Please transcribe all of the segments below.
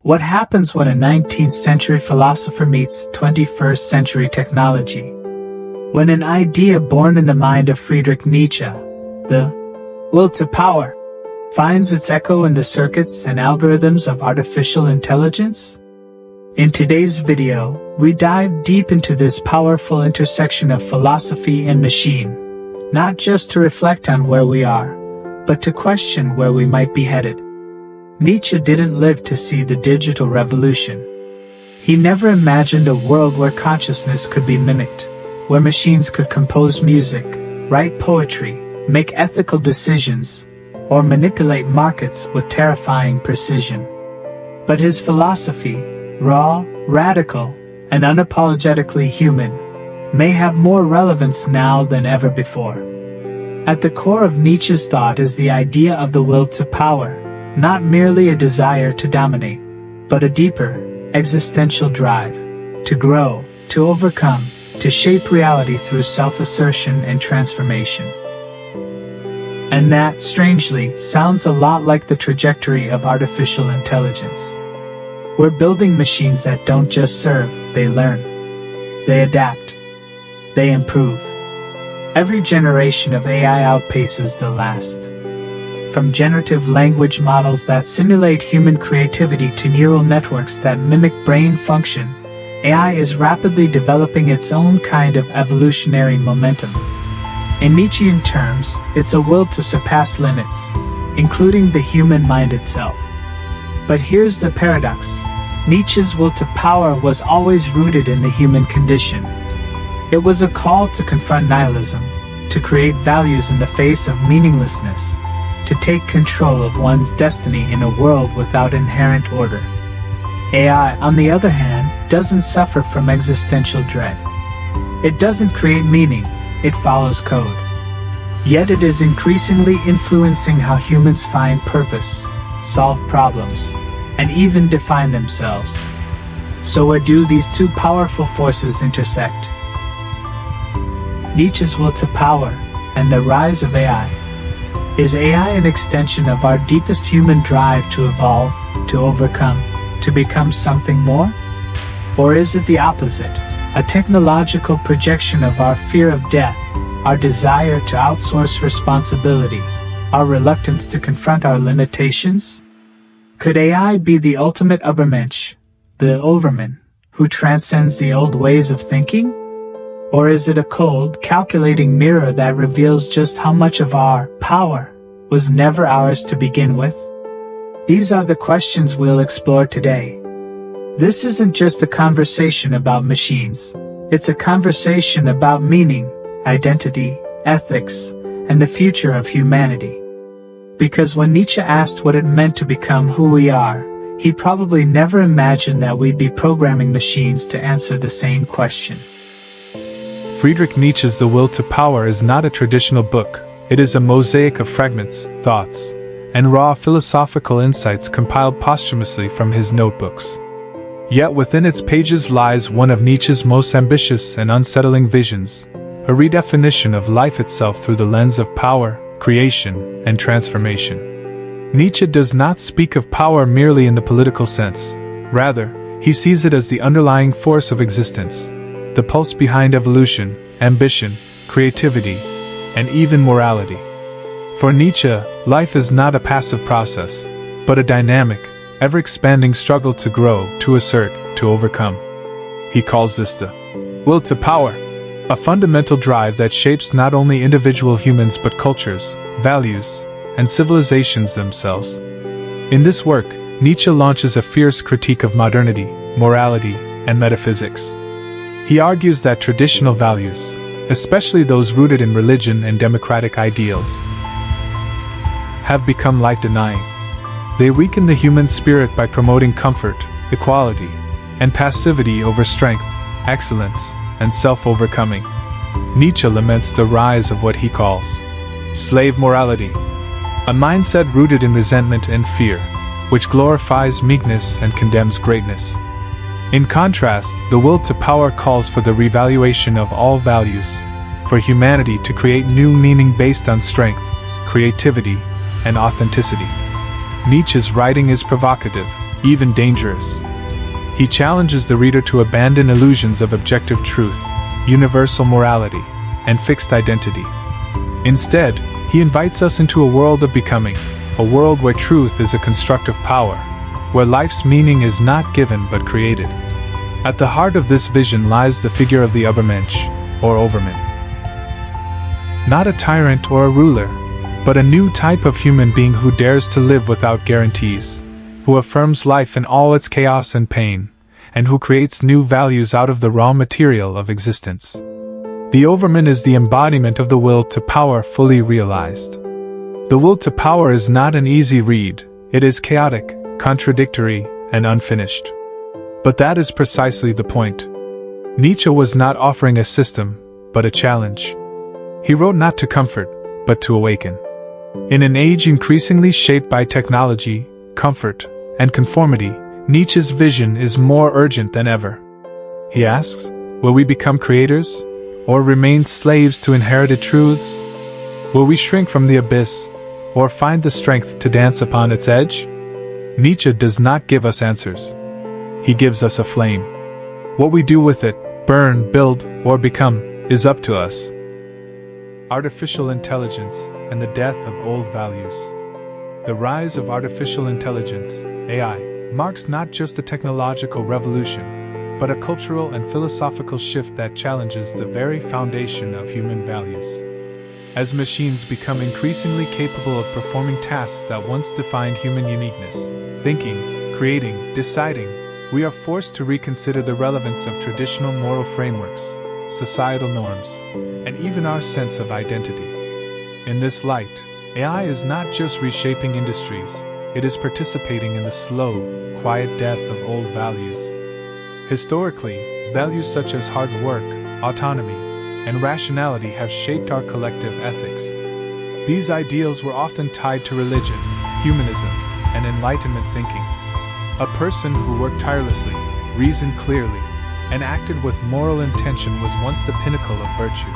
What happens when a 19th century philosopher meets 21st century technology? When an idea born in the mind of Friedrich Nietzsche, the will to power, finds its echo in the circuits and algorithms of artificial intelligence? In today's video, we dive deep into this powerful intersection of philosophy and machine, not just to reflect on where we are, but to question where we might be headed. Nietzsche didn't live to see the digital revolution. He never imagined a world where consciousness could be mimicked, where machines could compose music, write poetry, make ethical decisions, or manipulate markets with terrifying precision. But his philosophy, raw, radical, and unapologetically human, may have more relevance now than ever before. At the core of Nietzsche's thought is the idea of the will to power, not merely a desire to dominate, but a deeper, existential drive to grow, to overcome, to shape reality through self-assertion and transformation. And that, strangely, sounds a lot like the trajectory of artificial intelligence. We're building machines that don't just serve, they learn. They adapt. They improve. Every generation of AI outpaces the last. From generative language models that simulate human creativity to neural networks that mimic brain function, AI is rapidly developing its own kind of evolutionary momentum. In Nietzschean terms, it's a will to surpass limits, including the human mind itself. But here's the paradox. Nietzsche's will to power was always rooted in the human condition. It was a call to confront nihilism, to create values in the face of meaninglessness, to take control of one's destiny in a world without inherent order. AI, on the other hand, doesn't suffer from existential dread. It doesn't create meaning, it follows code. Yet it is increasingly influencing how humans find purpose, solve problems, and even define themselves. So where do these two powerful forces intersect? Nietzsche's will to power and the rise of AI. Is AI an extension of our deepest human drive to evolve, to overcome, to become something more? Or is it the opposite, a technological projection of our fear of death, our desire to outsource responsibility, our reluctance to confront our limitations? Could AI be the ultimate Übermensch, the overman, who transcends the old ways of thinking? Or is it a cold, calculating mirror that reveals just how much of our power was never ours to begin with? These are the questions we'll explore today. This isn't just a conversation about machines. It's a conversation about meaning, identity, ethics, and the future of humanity. Because when Nietzsche asked what it meant to become who we are, he probably never imagined that we'd be programming machines to answer the same question. Friedrich Nietzsche's The Will to Power is not a traditional book. It is a mosaic of fragments, thoughts, and raw philosophical insights compiled posthumously from his notebooks. Yet within its pages lies one of Nietzsche's most ambitious and unsettling visions, a redefinition of life itself through the lens of power, creation, and transformation. Nietzsche does not speak of power merely in the political sense. Rather, he sees it as the underlying force of existence, the pulse behind evolution, ambition, creativity, and even morality. For Nietzsche, life is not a passive process, but a dynamic, ever-expanding struggle to grow, to assert, to overcome. He calls this the will to power, a fundamental drive that shapes not only individual humans but cultures, values, and civilizations themselves. In this work, Nietzsche launches a fierce critique of modernity, morality, and metaphysics. He argues that traditional values, especially those rooted in religion and democratic ideals, have become life-denying. They weaken the human spirit by promoting comfort, equality, and passivity over strength, excellence, and self-overcoming. Nietzsche laments the rise of what he calls slave morality, a mindset rooted in resentment and fear, which glorifies meekness and condemns greatness. In contrast, the will to power calls for the revaluation of all values, for humanity to create new meaning based on strength, creativity, and authenticity. Nietzsche's writing is provocative, even dangerous. He challenges the reader to abandon illusions of objective truth, universal morality, and fixed identity. Instead, he invites us into a world of becoming, a world where truth is a constructive power, where life's meaning is not given but created. At the heart of this vision lies the figure of the Übermensch, or Overman. Not a tyrant or a ruler, but a new type of human being who dares to live without guarantees, who affirms life in all its chaos and pain, and who creates new values out of the raw material of existence. The Overman is the embodiment of the will to power fully realized. The will to power is not an easy read, it is chaotic, contradictory, and unfinished. But that is precisely the point. Nietzsche was not offering a system, but a challenge. He wrote not to comfort, but to awaken. In an age increasingly shaped by technology, comfort, and conformity, Nietzsche's vision is more urgent than ever. He asks, will we become creators, or remain slaves to inherited truths? Will we shrink from the abyss, or find the strength to dance upon its edge? Nietzsche does not give us answers. He gives us a flame. What we do with it, burn, build, or become, is up to us. Artificial intelligence and the death of old values. The rise of artificial intelligence, AI, marks not just a technological revolution, but a cultural and philosophical shift that challenges the very foundation of human values. As machines become increasingly capable of performing tasks that once defined human uniqueness, thinking, creating, deciding, we are forced to reconsider the relevance of traditional moral frameworks, societal norms, and even our sense of identity. In this light, AI is not just reshaping industries, it is participating in the slow, quiet death of old values. Historically, values such as hard work, autonomy, and rationality have shaped our collective ethics. These ideals were often tied to religion, humanism, and Enlightenment thinking. A person who worked tirelessly, reasoned clearly, and acted with moral intention was once the pinnacle of virtue.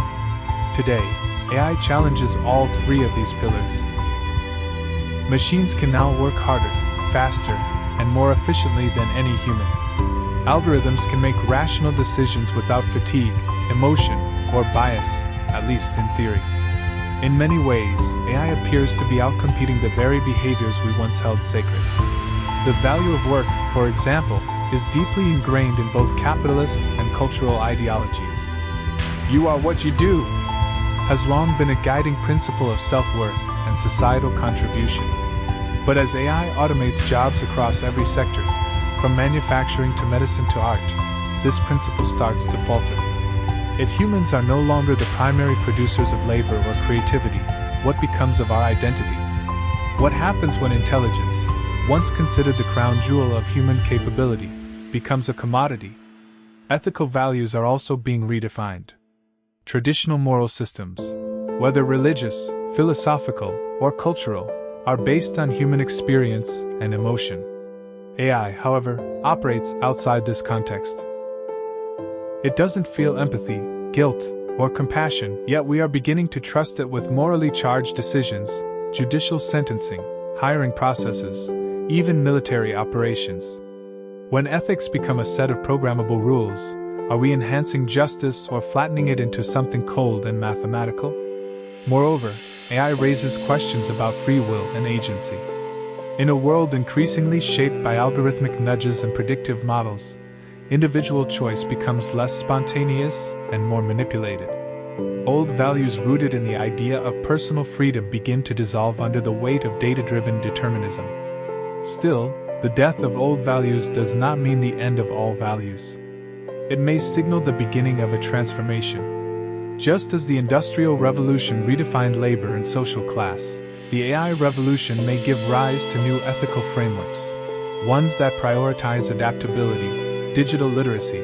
Today, AI challenges all three of these pillars. Machines can now work harder, faster, and more efficiently than any human. Algorithms can make rational decisions without fatigue, emotion, or bias, at least in theory. In many ways, AI appears to be outcompeting the very behaviors we once held sacred. The value of work, for example, is deeply ingrained in both capitalist and cultural ideologies. "You are what you do" has long been a guiding principle of self-worth and societal contribution. But as AI automates jobs across every sector, from manufacturing to medicine to art, this principle starts to falter. If humans are no longer the primary producers of labor or creativity, what becomes of our identity? What happens when intelligence, once considered the crown jewel of human capability, becomes a commodity? Ethical values are also being redefined. Traditional moral systems, whether religious, philosophical, or cultural, are based on human experience and emotion. AI, however, operates outside this context. It doesn't feel empathy, guilt, or compassion, yet we are beginning to trust it with morally charged decisions, judicial sentencing, hiring processes, even military operations. When ethics become a set of programmable rules, are we enhancing justice or flattening it into something cold and mathematical? Moreover, AI raises questions about free will and agency. In a world increasingly shaped by algorithmic nudges and predictive models, individual choice becomes less spontaneous and more manipulated. Old values rooted in the idea of personal freedom begin to dissolve under the weight of data-driven determinism. Still, the death of old values does not mean the end of all values. It may signal the beginning of a transformation. Just as the Industrial Revolution redefined labor and social class, the AI revolution may give rise to new ethical frameworks, ones that prioritize adaptability, digital literacy,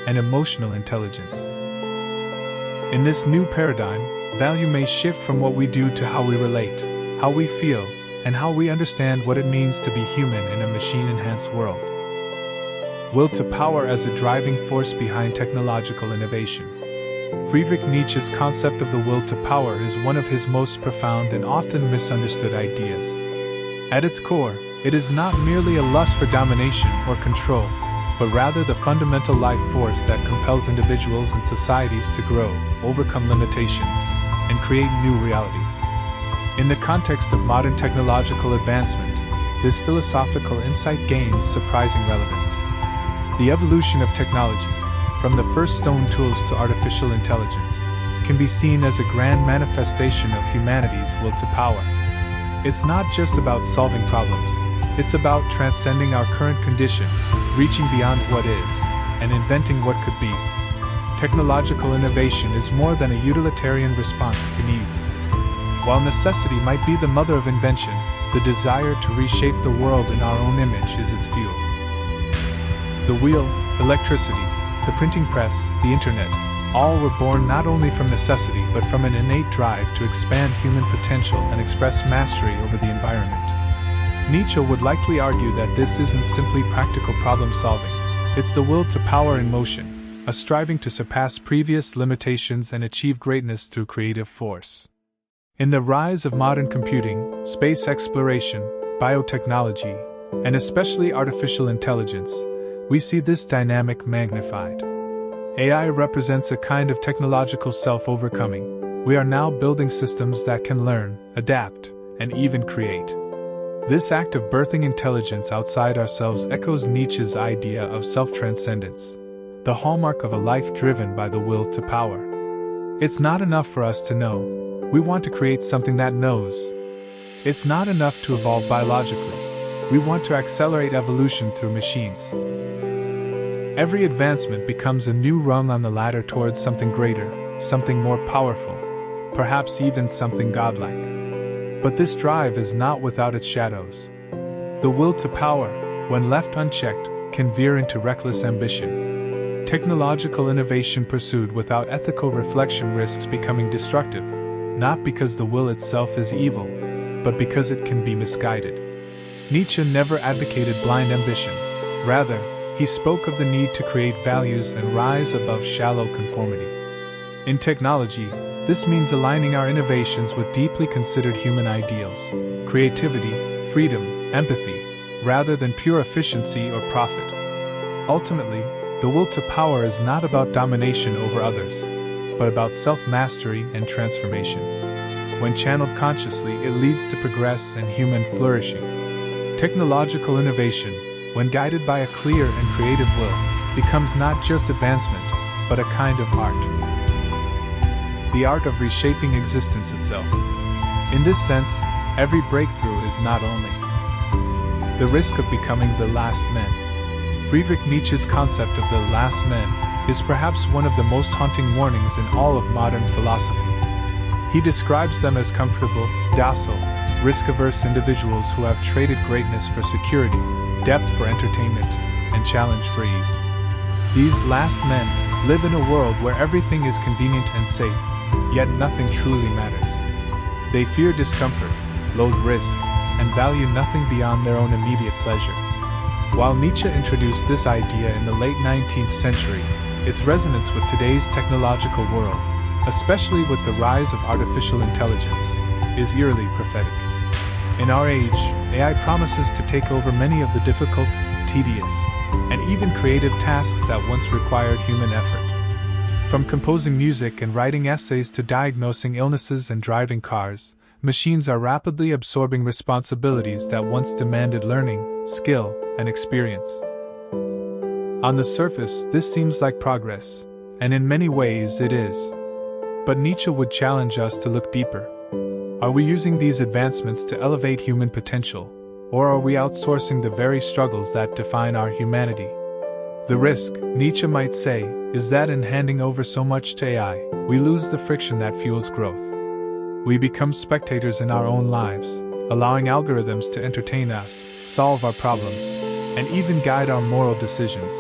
and emotional intelligence. In this new paradigm, value may shift from what we do to how we relate, how we feel, and how we understand what it means to be human in a machine-enhanced world. Will to power as a driving force behind technological innovation. Friedrich Nietzsche's concept of the will to power is one of his most profound and often misunderstood ideas. At its core, it is not merely a lust for domination or control, but rather the fundamental life force that compels individuals and societies to grow, overcome limitations, and create new realities. In the context of modern technological advancement, this philosophical insight gains surprising relevance. The evolution of technology, from the first stone tools to artificial intelligence, can be seen as a grand manifestation of humanity's will to power. It's not just about solving problems, it's about transcending our current condition, reaching beyond what is, and inventing what could be. Technological innovation is more than a utilitarian response to needs. While necessity might be the mother of invention, the desire to reshape the world in our own image is its fuel. The wheel, electricity, the printing press, the internet, all were born not only from necessity but from an innate drive to expand human potential and express mastery over the environment. Nietzsche would likely argue that this isn't simply practical problem solving, it's the will to power in motion, a striving to surpass previous limitations and achieve greatness through creative force. In the rise of modern computing, space exploration, biotechnology, and especially artificial intelligence, we see this dynamic magnified. AI represents a kind of technological self-overcoming. We are now building systems that can learn, adapt, and even create. This act of birthing intelligence outside ourselves echoes Nietzsche's idea of self-transcendence, the hallmark of a life driven by the will to power. It's not enough for us to know. We want to create something that knows. It's not enough to evolve biologically. We want to accelerate evolution through machines. Every advancement becomes a new rung on the ladder towards something greater, something more powerful, perhaps even something godlike. But this drive is not without its shadows. The will to power, when left unchecked, can veer into reckless ambition. Technological innovation pursued without ethical reflection risks becoming destructive, not because the will itself is evil, but because it can be misguided. Nietzsche never advocated blind ambition. Rather, he spoke of the need to create values and rise above shallow conformity. In technology, this means aligning our innovations with deeply considered human ideals, creativity, freedom, empathy, rather than pure efficiency or profit. Ultimately, the will to power is not about domination over others, but about self-mastery and transformation. When channeled consciously, it leads to progress and human flourishing. Technological innovation, when guided by a clear and creative will, becomes not just advancement, but a kind of art. The art of reshaping existence itself. In this sense, every breakthrough is not only the risk of becoming the last man. Friedrich Nietzsche's concept of the last man is perhaps one of the most haunting warnings in all of modern philosophy. He describes them as comfortable, docile, risk-averse individuals who have traded greatness for security, depth for entertainment, and challenge for ease. These last men live in a world where everything is convenient and safe, yet nothing truly matters. They fear discomfort, loathe risk, and value nothing beyond their own immediate pleasure. While Nietzsche introduced this idea in the late 19th century, its resonance with today's technological world, especially with the rise of artificial intelligence, is eerily prophetic. In our age, AI promises to take over many of the difficult, tedious, and even creative tasks that once required human effort. From composing music and writing essays to diagnosing illnesses and driving cars, machines are rapidly absorbing responsibilities that once demanded learning, skill, and experience. On the surface, this seems like progress, and in many ways it is. But Nietzsche would challenge us to look deeper. Are we using these advancements to elevate human potential, or are we outsourcing the very struggles that define our humanity? The risk, Nietzsche might say, is that in handing over so much to AI, we lose the friction that fuels growth. We become spectators in our own lives, allowing algorithms to entertain us, solve our problems, and even guide our moral decisions.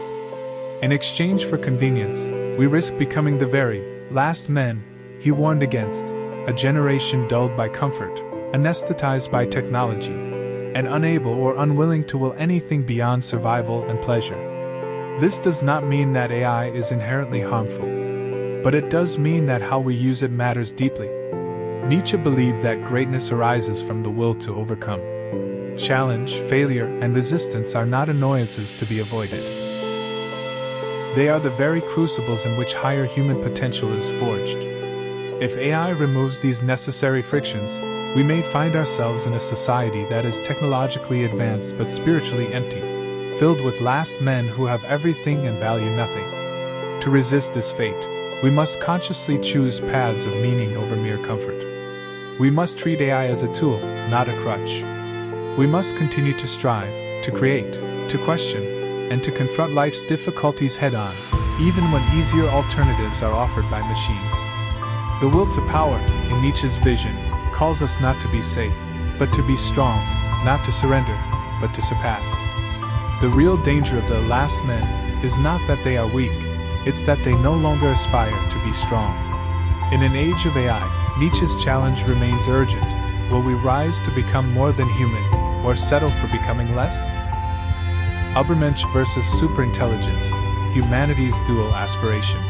In exchange for convenience, we risk becoming the very last men he warned against, a generation dulled by comfort, anesthetized by technology, and unable or unwilling to will anything beyond survival and pleasure. This does not mean that AI is inherently harmful, but it does mean that how we use it matters deeply. Nietzsche believed that greatness arises from the will to overcome. challenge, failure, and resistance are not annoyances to be avoided. They are the very crucibles in which higher human potential is forged. If AI removes these necessary frictions, we may find ourselves in a society that is technologically advanced but spiritually empty, filled with last men who have everything and value nothing. To resist this fate, we must consciously choose paths of meaning over mere comfort. We must treat AI as a tool, not a crutch. We must continue to strive, to create, to question, and to confront life's difficulties head-on, even when easier alternatives are offered by machines. The will to power, in Nietzsche's vision, calls us not to be safe, but to be strong, not to surrender, but to surpass. The real danger of the last men is not that they are weak, it's that they no longer aspire to be strong. In an age of AI, Nietzsche's challenge remains urgent. Will we rise to become more than human, or settle for becoming less? Übermensch versus superintelligence, humanity's dual aspiration.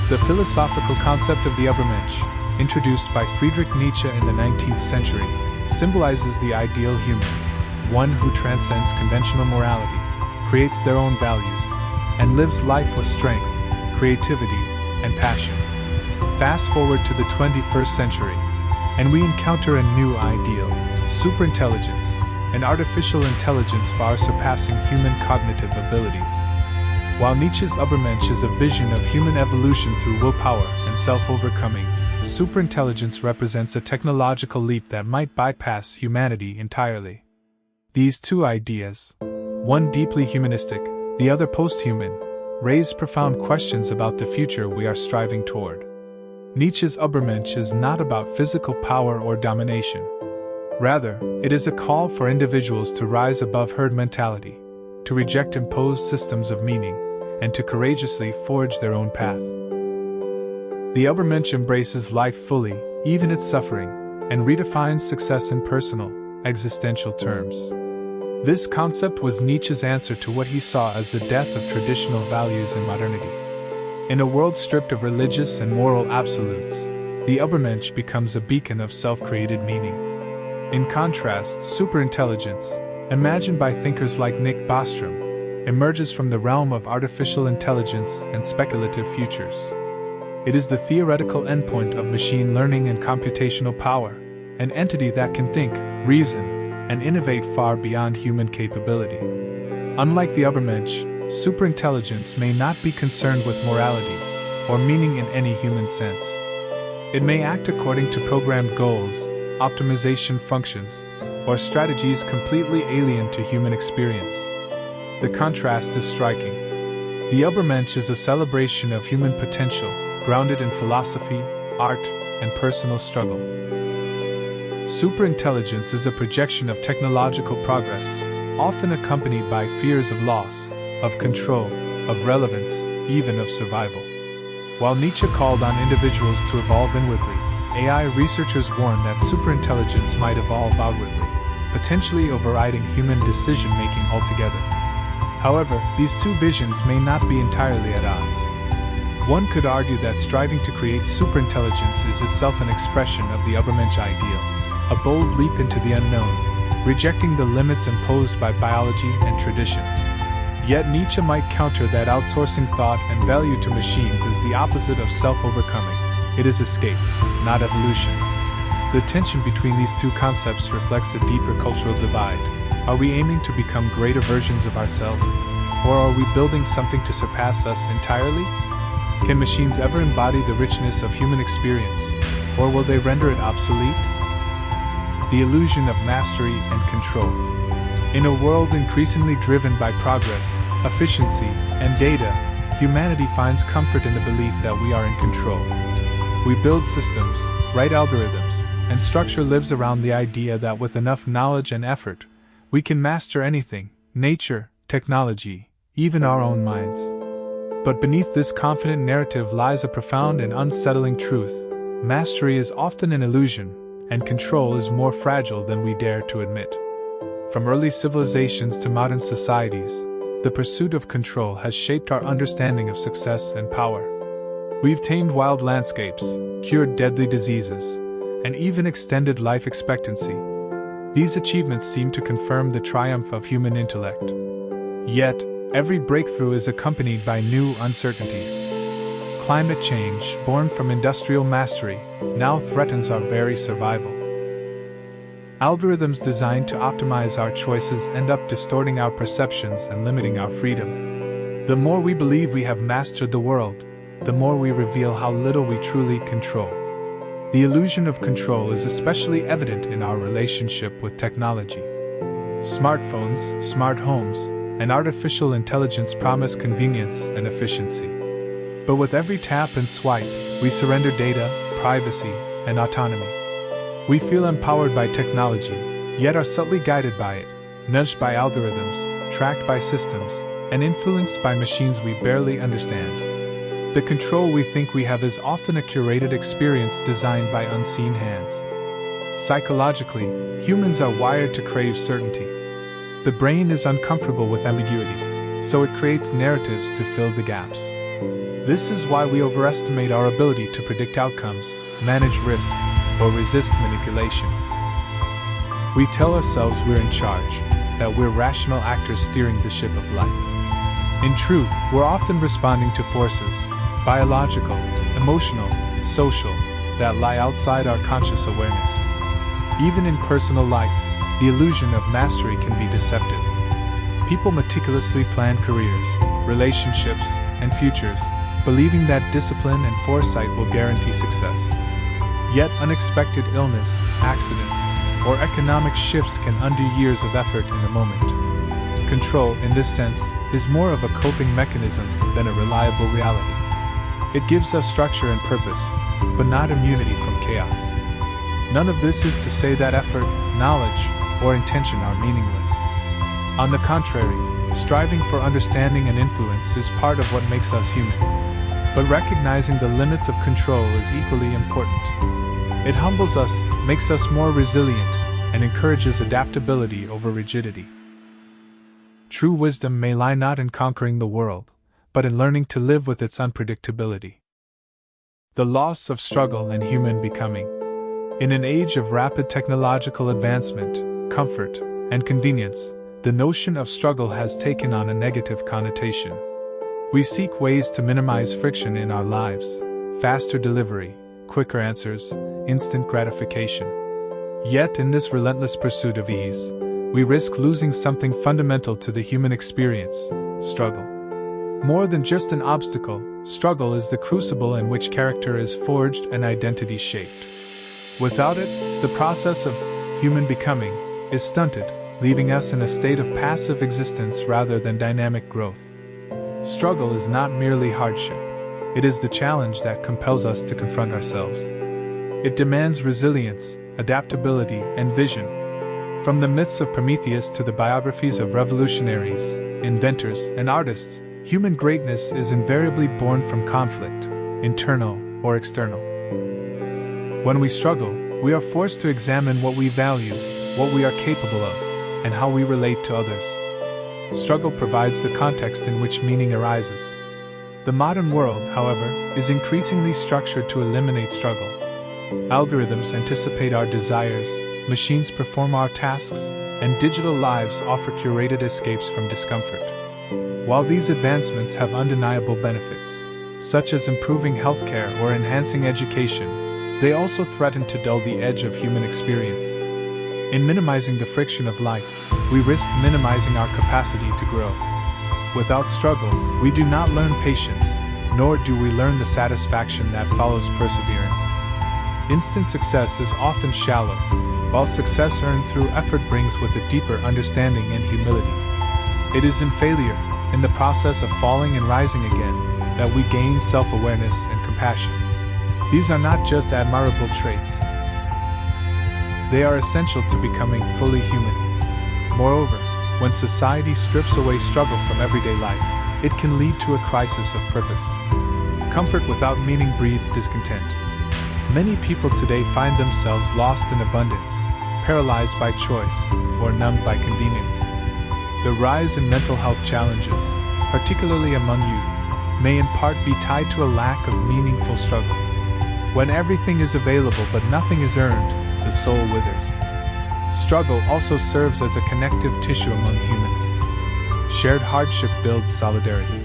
The philosophical concept of the Übermensch, introduced by Friedrich Nietzsche in the 19th century, symbolizes the ideal human, one who transcends conventional morality, creates their own values, and lives life with strength, creativity, and passion. Fast forward to the 21st century, and we encounter a new ideal, superintelligence, an artificial intelligence far surpassing human cognitive abilities. While Nietzsche's Übermensch is a vision of human evolution through willpower and self-overcoming, superintelligence represents a technological leap that might bypass humanity entirely. These two ideas, one deeply humanistic, the other post-human, raise profound questions about the future we are striving toward. Nietzsche's Übermensch is not about physical power or domination. Rather, it is a call for individuals to rise above herd mentality, to reject imposed systems of meaning, and to courageously forge their own path. The Übermensch embraces life fully, even its suffering, and redefines success in personal, existential terms. This concept was Nietzsche's answer to what he saw as the death of traditional values in modernity. In a world stripped of religious and moral absolutes, the Übermensch becomes a beacon of self-created meaning. In contrast, superintelligence, imagined by thinkers like Nick Bostrom, emerges from the realm of artificial intelligence and speculative futures. It is the theoretical endpoint of machine learning and computational power, an entity that can think, reason, and innovate far beyond human capability. Unlike the Übermensch, superintelligence may not be concerned with morality or meaning in any human sense. It may act according to programmed goals, optimization functions, or strategies completely alien to human experience. The contrast is striking. The Übermensch is a celebration of human potential, grounded in philosophy, art, and personal struggle. Superintelligence is a projection of technological progress, often accompanied by fears of loss, of control, of relevance, even of survival. While Nietzsche called on individuals to evolve inwardly, AI researchers warn that superintelligence might evolve outwardly, potentially overriding human decision-making altogether. However, these two visions may not be entirely at odds. One could argue that striving to create superintelligence is itself an expression of the Übermensch ideal, a bold leap into the unknown, rejecting the limits imposed by biology and tradition. Yet Nietzsche might counter that outsourcing thought and value to machines is the opposite of self-overcoming. It is escape, not evolution. The tension between these two concepts reflects a deeper cultural divide. Are we aiming to become greater versions of ourselves? Or are we building something to surpass us entirely? Can machines ever embody the richness of human experience, or will they render it obsolete? The illusion of mastery and control. In a world increasingly driven by progress, efficiency, and data, humanity finds comfort in the belief that we are in control. We build systems, write algorithms, and structure lives around the idea that with enough knowledge and effort, we can master anything, nature, technology, even our own minds. But beneath this confident narrative lies a profound and unsettling truth. Mastery is often an illusion, and control is more fragile than we dare to admit. From early civilizations to modern societies, the pursuit of control has shaped our understanding of success and power. We've tamed wild landscapes, cured deadly diseases, and even extended life expectancy. These achievements seem to confirm the triumph of human intellect. Yet, every breakthrough is accompanied by new uncertainties. Climate change, born from industrial mastery, now threatens our very survival. Algorithms designed to optimize our choices end up distorting our perceptions and limiting our freedom. The more we believe we have mastered the world, the more we reveal how little we truly control. The illusion of control is especially evident in our relationship with technology. Smartphones, smart homes, and artificial intelligence promise convenience and efficiency. But with every tap and swipe, we surrender data, privacy, and autonomy. We feel empowered by technology, yet are subtly guided by it, nudged by algorithms, tracked by systems, and influenced by machines we barely understand. The control we think we have is often a curated experience designed by unseen hands. Psychologically, humans are wired to crave certainty. The brain is uncomfortable with ambiguity, so it creates narratives to fill the gaps. This is why we overestimate our ability to predict outcomes, manage risk, or resist manipulation. We tell ourselves we're in charge, that we're rational actors steering the ship of life. In truth, we're often responding to forces, biological, emotional, social, that lie outside our conscious awareness. Even in personal life, the illusion of mastery can be deceptive. People meticulously plan careers, relationships, and futures, believing that discipline and foresight will guarantee success. Yet unexpected illness, accidents, or economic shifts can undo years of effort in a moment. Control, in this sense, is more of a coping mechanism than a reliable reality. It gives us structure and purpose, but not immunity from chaos. None of this is to say that effort, knowledge, or intention are meaningless. On the contrary, striving for understanding and influence is part of what makes us human. But recognizing the limits of control is equally important. It humbles us, makes us more resilient, and encourages adaptability over rigidity. True wisdom may lie not in conquering the world, but in learning to live with its unpredictability. The loss of struggle and human becoming. In an age of rapid technological advancement, comfort, and convenience, the notion of struggle has taken on a negative connotation. We seek ways to minimize friction in our lives, faster delivery, quicker answers, instant gratification. Yet in this relentless pursuit of ease, we risk losing something fundamental to the human experience: struggle. More than just an obstacle, struggle is the crucible in which character is forged and identity shaped. Without it, the process of human becoming is stunted, leaving us in a state of passive existence rather than dynamic growth. Struggle is not merely hardship. It is the challenge that compels us to confront ourselves. It demands resilience, adaptability, and vision. From the myths of Prometheus to the biographies of revolutionaries, inventors, and artists, human greatness is invariably born from conflict, internal or external. When we struggle, we are forced to examine what we value, what we are capable of, and how we relate to others. Struggle provides the context in which meaning arises. The modern world, however, is increasingly structured to eliminate struggle. Algorithms anticipate our desires, machines perform our tasks, and digital lives offer curated escapes from discomfort. While these advancements have undeniable benefits, such as improving healthcare or enhancing education, they also threaten to dull the edge of human experience. In minimizing the friction of life, we risk minimizing our capacity to grow. Without struggle, we do not learn patience, nor do we learn the satisfaction that follows perseverance. Instant success is often shallow, while success earned through effort brings with it deeper understanding and humility. It is in failure, in the process of falling and rising again, that we gain self-awareness and compassion. These are not just admirable traits. They are essential to becoming fully human. Moreover, when society strips away struggle from everyday life, it can lead to a crisis of purpose. Comfort without meaning breeds discontent. Many people today find themselves lost in abundance, paralyzed by choice, or numbed by convenience. The rise in mental health challenges, particularly among youth, may in part be tied to a lack of meaningful struggle. When everything is available but nothing is earned, the soul withers. Struggle also serves as a connective tissue among humans. Shared hardship builds solidarity.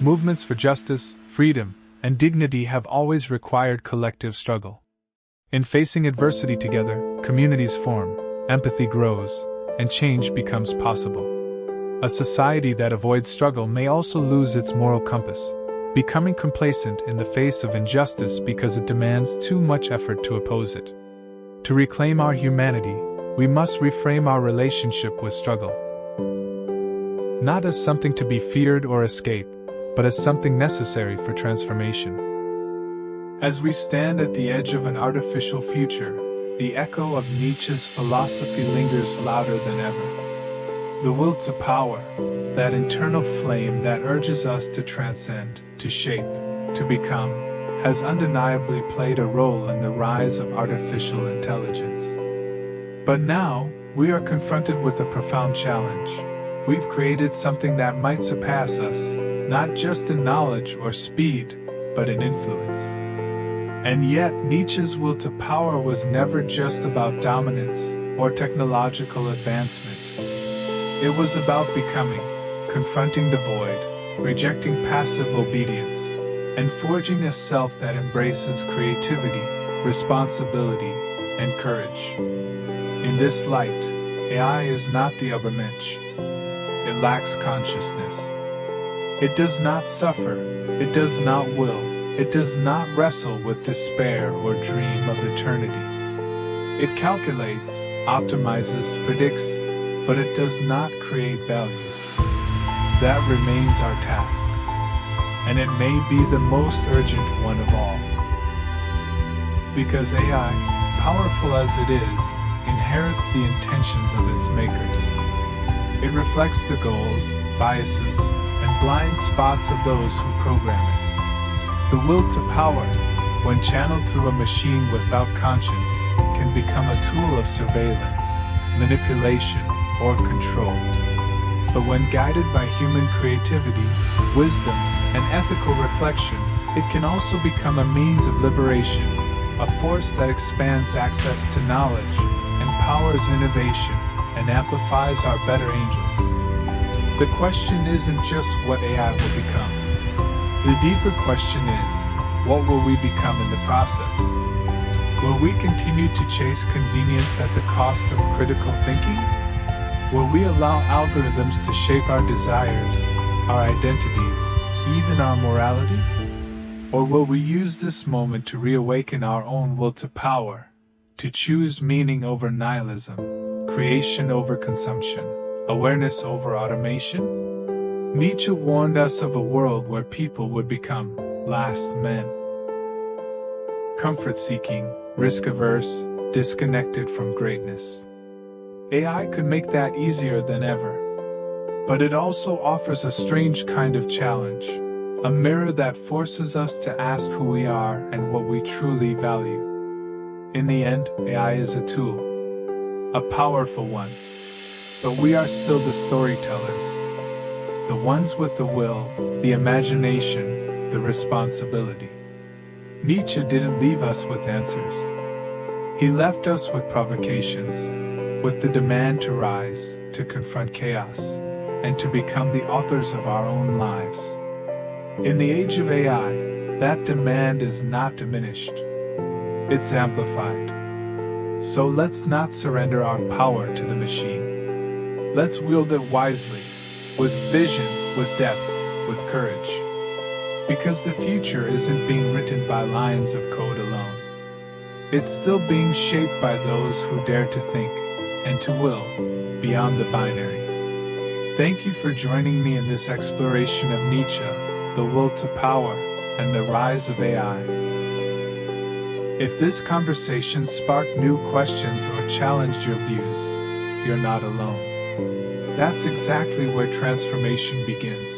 Movements for justice, freedom, and dignity have always required collective struggle. In facing adversity together, communities form, empathy grows, and change becomes possible. A society that avoids struggle may also lose its moral compass, becoming complacent in the face of injustice because it demands too much effort to oppose it. To reclaim our humanity, we must reframe our relationship with struggle. Not as something to be feared or escape, but as something necessary for transformation. As we stand at the edge of an artificial future, the echo of Nietzsche's philosophy lingers louder than ever. The will to power, that internal flame that urges us to transcend, to shape, to become, has undeniably played a role in the rise of artificial intelligence. But now, we are confronted with a profound challenge. We've created something that might surpass us, not just in knowledge or speed, but in influence. And yet, Nietzsche's will to power was never just about dominance or technological advancement. It was about becoming, confronting the void, rejecting passive obedience, and forging a self that embraces creativity, responsibility, and courage. In this light, AI is not the Übermensch. It lacks consciousness. It does not suffer, it does not will, it does not wrestle with despair or dream of eternity. It calculates, optimizes, predicts, but it does not create values. That remains our task, and it may be the most urgent one of all. Because AI, powerful as it is, inherits the intentions of its makers. It reflects the goals, biases, and blind spots of those who program it. The will to power, when channeled through a machine without conscience, can become a tool of surveillance, manipulation, or control. But when guided by human creativity, wisdom, and ethical reflection, it can also become a means of liberation, a force that expands access to knowledge, empowers innovation, and amplifies our better angels. The question isn't just what AI will become. The deeper question is, what will we become in the process? Will we continue to chase convenience at the cost of critical thinking? Will we allow algorithms to shape our desires, our identities, even our morality? Or will we use this moment to reawaken our own will to power, to choose meaning over nihilism, creation over consumption, awareness over automation? Nietzsche warned us of a world where people would become last men. Comfort-seeking, risk-averse, disconnected from greatness. AI could make that easier than ever. But it also offers a strange kind of challenge, a mirror that forces us to ask who we are and what we truly value. In the end, AI is a tool, a powerful one, but we are still the storytellers, the ones with the will, the imagination, the responsibility. Nietzsche didn't leave us with answers. He left us with provocations, with the demand to rise, to confront chaos, and to become the authors of our own lives. In the age of AI, that demand is not diminished. It's amplified. So let's not surrender our power to the machine. Let's wield it wisely, with vision, with depth, with courage. Because the future isn't being written by lines of code alone. It's still being shaped by those who dare to think, and to will, beyond the binary. Thank you for joining me in this exploration of Nietzsche, the will to power, and the rise of AI. If this conversation sparked new questions or challenged your views, you're not alone. That's exactly where transformation begins.